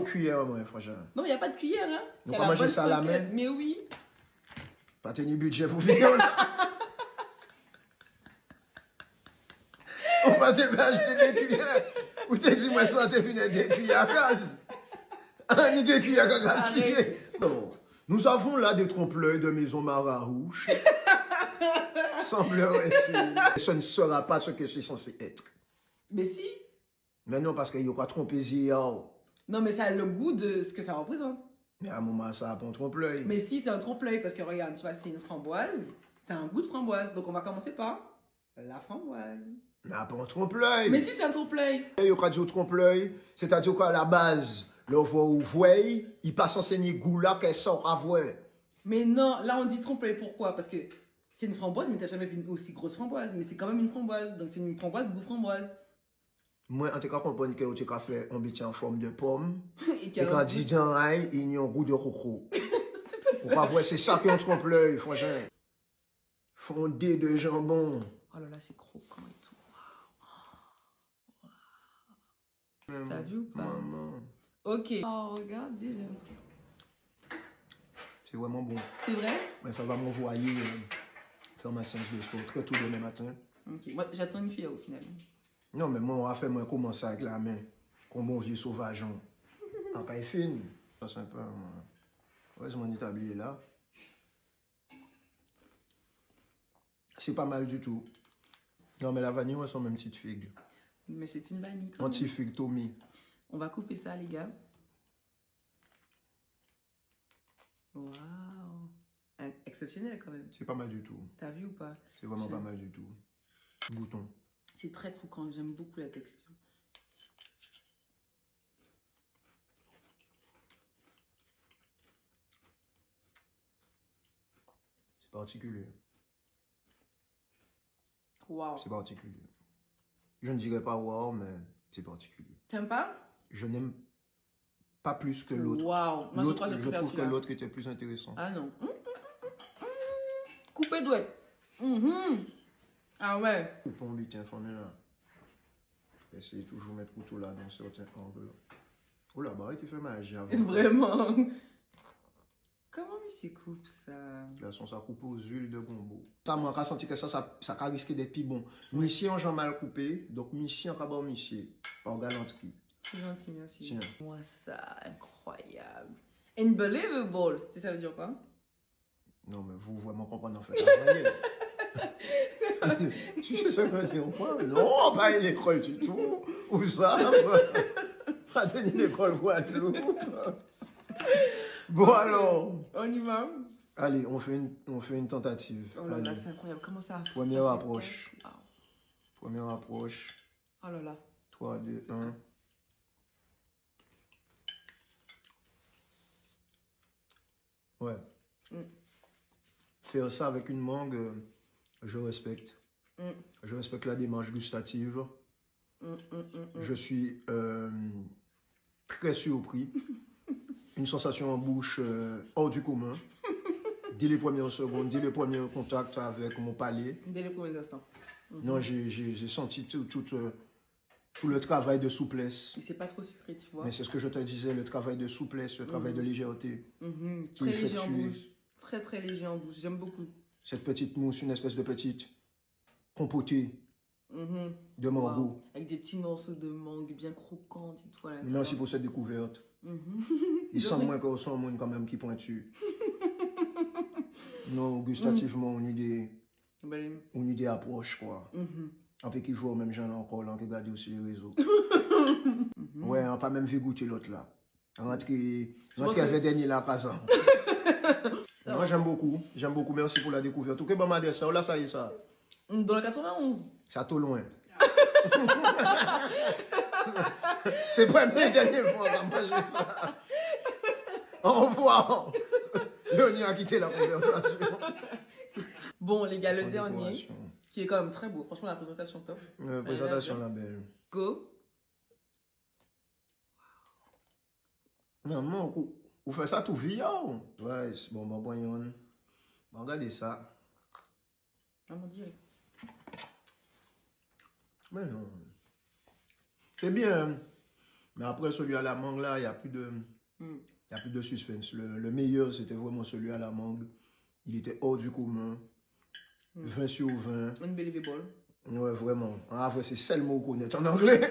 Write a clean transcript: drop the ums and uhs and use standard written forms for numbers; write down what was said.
cuillère, moi, franchement. Non, il n'y a pas de cuillère, hein. On va manger ça à la main. Mais oui. Pas tenir budget pour vidéo là. On va te acheter des cuillères. Ou te dis moi ça te finir des cuillères à gaz. Ni des cuillères à gaspiller. Non. Nous avons là des trompe-l'œil de maison Mararouche. Semblerait ce ne sera pas ce que c'est censé être. Mais si. Mais non, parce qu'il y aura trompé hier. Non, mais ça a le goût de ce que ça représente. Mais à un moment, ça a pas un trompe-l'œil. Mais si, c'est un trompe-l'œil, parce que regarde, tu vois, c'est une framboise. C'est un goût de framboise. Donc on va commencer par la framboise. Mais pas un trompe-l'œil. Mais si, c'est un trompe-l'œil. Il y a du trompe-l'œil, c'est-à-dire qu'à la base, le voie, il passe enseigner goût là qu'elle sort à voir. Mais non, là on dit trompe-l'œil, pourquoi? Parce que c'est une framboise, mais t'as jamais vu une aussi grosse framboise. Mais c'est quand même une framboise, donc c'est une framboise goût framboise. Moi, en tout cas, comprendre que tu as fait un petit en forme de pomme. Et Et quand dit dans l'ail, il y a un goût de coco. C'est pas ça. Pour voir, c'est ça qui trompe l'œil, franchement. Fondé de jambon. Oh là là, c'est croquant et tout. Wow. T'as vu ou pas? Maman. Ok. Oh, regarde, j'aime ça. C'est vraiment bon. C'est vrai? Mais ça va m'envoyer faire ma séance de sport très tôt demain matin. Ok, moi j'attends une fille au final. Non, mais moi, on va faire moi commencer avec la main. Comme bon vieux sauvageon. En caille fine. Ça, c'est un peu. Heureusement, on est habillé là. C'est pas mal du tout. Non, mais la vanille, on sent même petite figue. Mais c'est une vanille. Un petit figue Tommy. On va couper ça, les gars. Waouh. Exceptionnel quand même. C'est pas mal du tout. T'as vu ou pas? C'est vraiment pas mal du tout. Bouton. C'est très croquant, j'aime beaucoup la texture. C'est particulier. Waouh. C'est particulier. Je ne dirais pas wow, mais c'est particulier. T'aimes pas? Je n'aime pas plus que l'autre. Waouh. Moi, Je trouve que l'autre était plus intéressant. Ah non. Coupé douette. Ah ouais. Coupon lui, tiens, formé là. Essayez toujours de mettre couteau là dans certains angles. Oh là, bah, il fait magie avant. Vraiment. Comment il se coupe ça? Là, ça coupe aux huiles de gombo. Ça m'a senti que ça a risqué d'être plus bon. Monsieur en j'en mal coupé, donc monsieur en cabot monsieur. Par galanterie. C'est gentil, merci. Tiens. Moi, ça, incroyable. Unbelievable. Ça veut dire quoi? Non, mais vous vraiment comprenez en fait. Tu sais ce que je veux dire ou pas? Non, pas une école du tout. Où ça? Pas tenir l'école Guadeloupe. Bon alors. On y va? Allez, on fait une tentative. Oh là Allez. là, c'est incroyable. Comment ça? Première ça approche. Wow. Première approche. Oh là là. 3, 2, 1. Ouais. Faire ça avec une mangue, je respecte. Je respecte la démarche gustative. Je suis très surpris. Une sensation en bouche hors du commun. Dès les premières secondes, dès les premiers contacts avec mon palais. Dès les premiers instants. Non, j'ai senti tout le travail de souplesse. Et c'est pas trop sucré, tu vois. Mais c'est ce que je te disais, le travail de souplesse, le travail de légèreté. Très léger en bouche. Très très léger en bouche. J'aime beaucoup. Cette petite mousse, une espèce de petite compotée de mango. Wow. Avec des petits morceaux de mangue bien croquantes et tout. Voilà, Merci pour cette découverte. Il semble moins qu'on soit un monde quand même qui pointu. Non, gustativement, on y des approches, quoi. Un peu qu'il faut, même j'en ai encore là, regarder aussi les réseaux. Ouais, on n'a pas même vu goûter l'autre là. Rentrer avec dernier là, pas ça. Moi, j'aime beaucoup. Merci pour la découverte. Ok, bon, m'adresse là, ça y est, ça. Dans le 91. C'est à tout loin. C'est pas la dernière fois qu'on va manger ça. Au revoir. Léonie a quitté la conversation. Bon, les gars, le dernier, qui est quand même très beau. Franchement, la présentation top. La présentation, la belle. Go. Non, non, vous faites ça tout via. Ouais, bon, bon, regardez ça. Ah, mon Dieu. Mais non. C'est bien. Mais après, celui à la mangue, là, il n'y a plus de suspense. Le meilleur, c'était vraiment celui à la mangue. Il était hors du commun. 20 sur 20. Unbelievable. Ouais, vraiment. Ah, c'est le mot qu'on connaît en anglais.